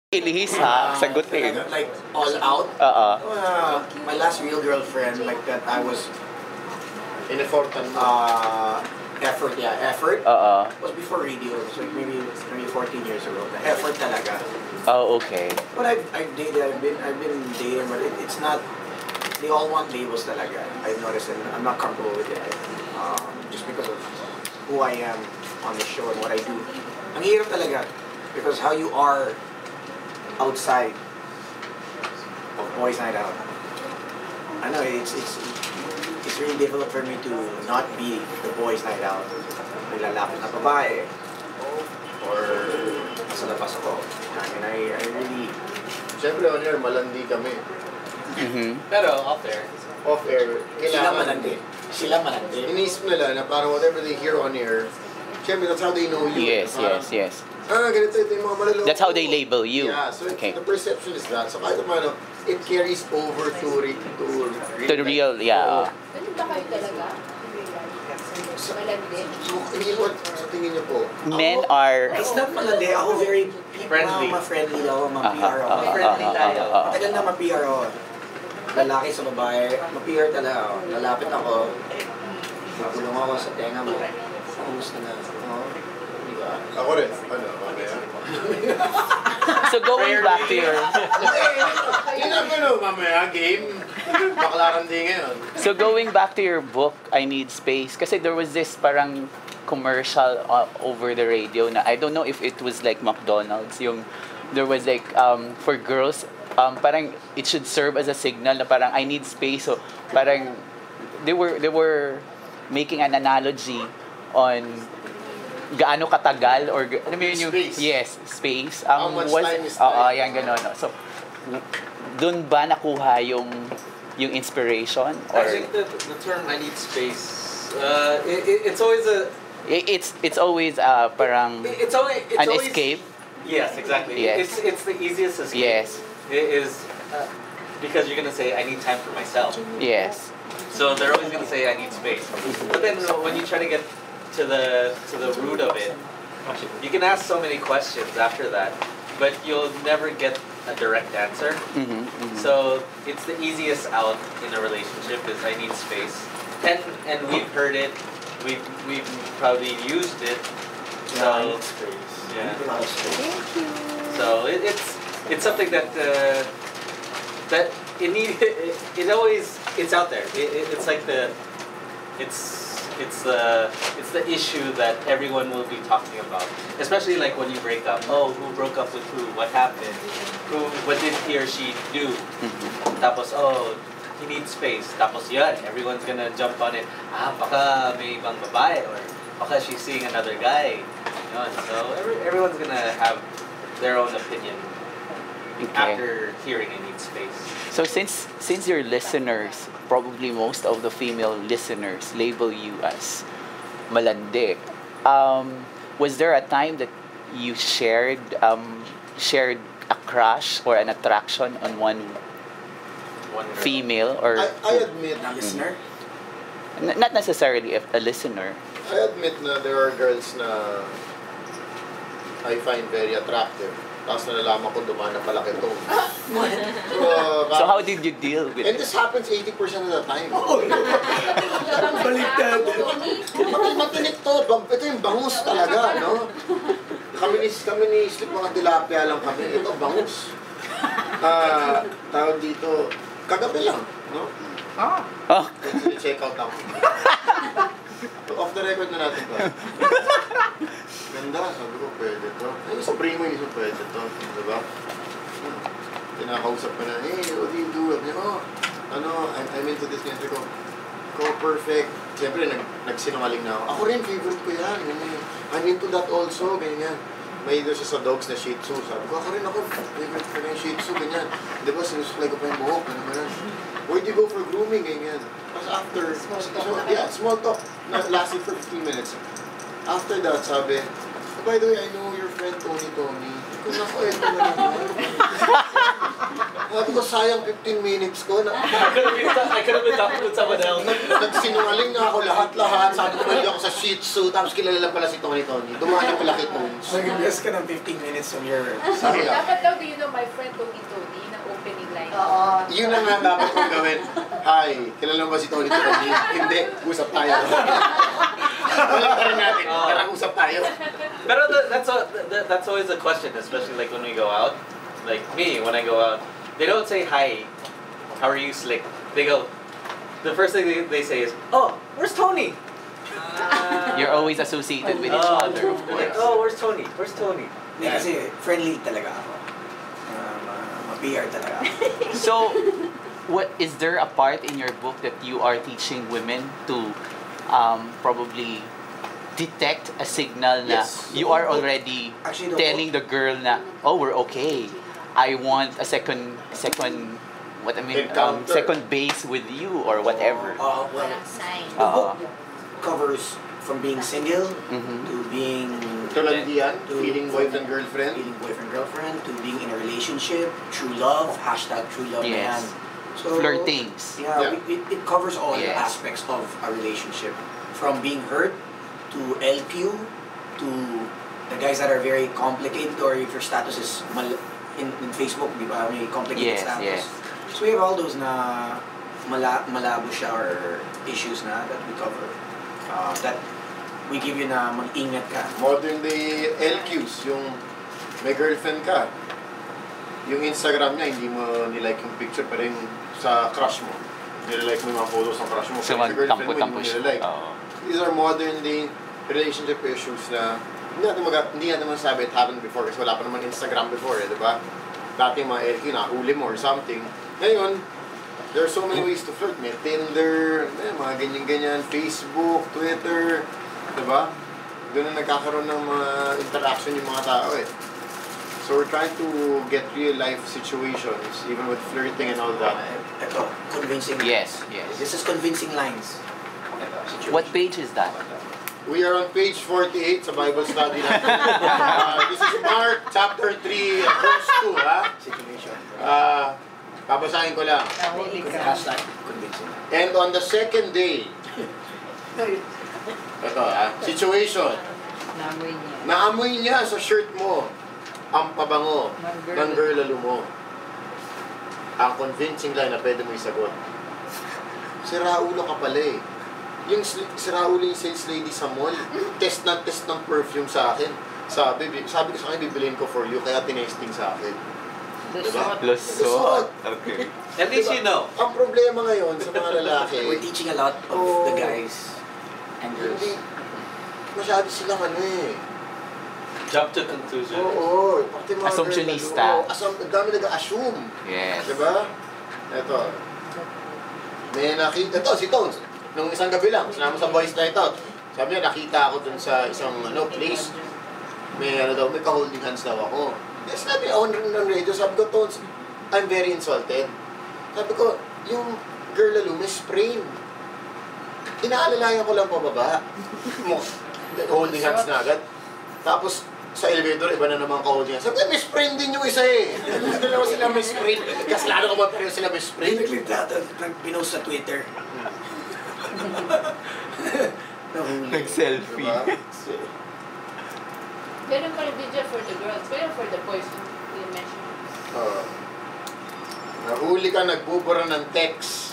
Ilihis ha, sagutin. Like all out. My last real girlfriend like that I was in-effortan effort, effort. Was before radio, so maybe 14 years ago. The effort talaga. Oh, okay. But I've dated, I've been dating, but it's not. They all want labels talaga. I've noticed, and I'm not comfortable with it. Just because of who I am on the show and what I do. Ang hirap talaga because how you are outside of boys' night out. I know it's really difficult for me to not be the boys' night out. May lalapit na babae or sa labas ako. I mean, I really... Siyempre on air, malandi kami. Pero off air. Off air, Sila malandi. Iniisip nila na parang whatever they hear on air, siyempre that's how they know you. Yes. Ganito yung mga maluloko. That's how they label you. Yeah, so okay. The perception is that. So kahit naman, it carries over to the real, yeah. Ano ba kayo talaga? Malandi? Sa tingin niyo po? Men are... It's not malandi. Ako very friendly. Ma-friendly daw, ma-PR ako. Friendly tayo. Matagal na ma-PR ako. Lalaki sa babae, ma-PR talaga ako. Lalapit ako. Magulong ako sa tenga mo. Kumusta na? Ako rin. Mamaya. So going back to your... Mamaya, game. Baklaran din ngayon. So going back to your book, I Need Space, kasi there was this parang commercial over the radio na I don't know if it was like McDonald's, there was like for girls, parang it should serve as a signal na parang I need space. So parang they were making an analogy on gaano katagal or ano mo yun yung space. Yes, space. How much time is time? Yan ganon. No? So doon ba nakuha yung inspiration? Or I think the term I need space, it's always a... It's always parang it's always escape. Yes, exactly. Yes. It's the easiest escape. Yes. It is because you're gonna say I need time for myself. Yes. So they're always gonna say I need space. But then when you try to get to the root of it, you can ask so many questions after that, but you'll never get a direct answer. So it's the easiest out in a relationship is I need space, and we've heard it, we've probably used it. So yeah. Thank you. So it's something that that it always it's out there. It's like it's the issue that everyone will be talking about, especially like when you break up. Oh, who broke up with who? What happened? What did he or she do? Tapos, oh, he needs space. Tapos yan, everyone's gonna jump on it. Baka may ibang babae or baka she's seeing another guy. Yun. So everyone's gonna have their own opinion after hearing I need space. So since your listeners, probably most of the female listeners, label you as malandi, was there a time that you shared a crush or an attraction on one female or I admit, listener? Not necessarily a listener. I admit na there are girls na I find very attractive. Tapos nalalaman ko dumaan na palaki to. So how did you deal with and it? this happens 80% of the time. Baliktad. Matinik to. Ito yung bangus talaga, no? Kami ni Slip mga tilapia lang kami. Ito, bangus. Tawag dito, kagabi lang, no? Check out ako. Off the record na natin to. Ganda, sabi ko, pwede to. Sa primo yung isa pwede to, diba? Tinakausap ko na, hey, what do you do? I'm into this ganyan ko. Perfect. Siyempre, nagsinungaling na ako. Ako rin, favorite ko yan. I'm into that also, ganyan. May doon siya sa dogs na Shih Tzu. Sabi ko, ako rin ako, favorite ko na yung Shih Tzu, ganyan. Diba, sinusuklay ko pa yung buhok, ganyan. Where'd you go for grooming, ganyan? Tapos after, small talk, lasted for 15 minutes. After that, sabi, By the way, I know your friend Tony. Kung naku, ito na naman. Sabi ko, sayang 15 minutes ko. I could have been talking with someone else. Nagsinungaling na ako lahat. Sabi ko, hindi ako sa Shih Tzu. Tapos kilala lang pala si Tony. Dumaan pala kay Tones. Nag-invest ka ng 15 minutes of your... Sorry lang. Dapat daw, do you know my friend Tony na opening line? Yun na nga dapat kong gawin. Hi, kilala mo ba si Tony? Hindi, usap tayo. Walang tara natin, tara usap tayo. Pero that's always a question, especially like when we go out. Like me, when I go out, they don't say hi. How are you, Slick? They go. The first thing they say is, "Oh, where's Tony?" You're always associated with each other, of Like, course. oh, where's Tony? Where's Tony? Hindi kasi friendly talaga ako. Ma-PR talaga ako. So, is there a part in your book that you are teaching women to probably detect a signal na Yes. you are already Actually, the telling the girl na, oh, we're okay. I want a second Encounter. second base with you or whatever. Well, Walang sign. the book covers from being single to being Tulad diyan, feeling boyfriend, girlfriend. to being in a relationship, true love, #true love Yes. man. So, Flirtings. Yeah, it covers all Yes. aspects of a relationship. From being hurt to LQ to the guys that are very complicated, or if your status is in Facebook, di ba, may complicated Yes, status. yes. So we have all those na malabo siya or issues na that we cover. That we give you na mag-ingat ka. Modern day LQs, yung may girlfriend ka. Yung Instagram niya, hindi mo nilike yung picture, pero yung sa crush mo. Nilike mo yung mga photos ng crush mo. So, Pero yung girlfriend mo, tampo-tampo hindi mo siya. nilike. Oo. These are modern day relationship issues na hindi natin masabi it happened before kasi wala pa naman Instagram before, di ba? Dati mga LQ, nahuli mo or something. Ngayon, there are so many ways to flirt. May Tinder, mga ganyan-ganyan, Facebook, Twitter, di ba? Doon na nagkakaroon ng mga interaction yung mga tao eh. So we're trying to get real life situations, even with flirting and all that. Ito, convincing. Yes. This is convincing lines. What page is that? We are on page 48 sa Bible study natin. This is Mark chapter 3, verse 2, ha? Situation. Babasahin ko lang. Convincing. And on the second day, ito situation. Namoy niya. Naamoy niya sa shirt mo ang pabango ng girlalo mo. Ang convincing line na pwede mo isagot. Siraulo ka pala eh. Yung siraulo yung sales lady sa mall, test ng perfume sa akin. Sabi ko sa akin, bibiliin ko for you, kaya tinesting sa akin. Diba? Lusot. Okay. At least you know. Ang problema ngayon sa mga lalaki, We're teaching a lot of the guys and girls. hindi, masyado silang ano eh. Jump to conclusion. Oo, pati mga Assumptionista. Ang dami nag-assume. Yes. Diba? Ito. May nakita. Ito, si Tones. Nung isang gabi lang, sinama sa boys night out. Sabi niya, nakita ako dun sa isang place. May ka-holding hands daw ako. Yes, sabi, on radio, sabi ko, Tones, I'm very insulted. Sabi ko, yung girl lalo, may sprain. Inaalalayan ko lang pababa. Holding hands na agad. Tapos, sa elevator, iba na naman ka-holding hands. Sabi ko, may sprain din yung isa eh. Dalawa sila may sprain. Kasi lalo ko ba pero sila may sprain? Pinost sa Twitter. Nag-selfie. Diba? Ganun pa rin video for the girls, pero for the boys, you mentioned. Nahuli ka, nagbubura ng text.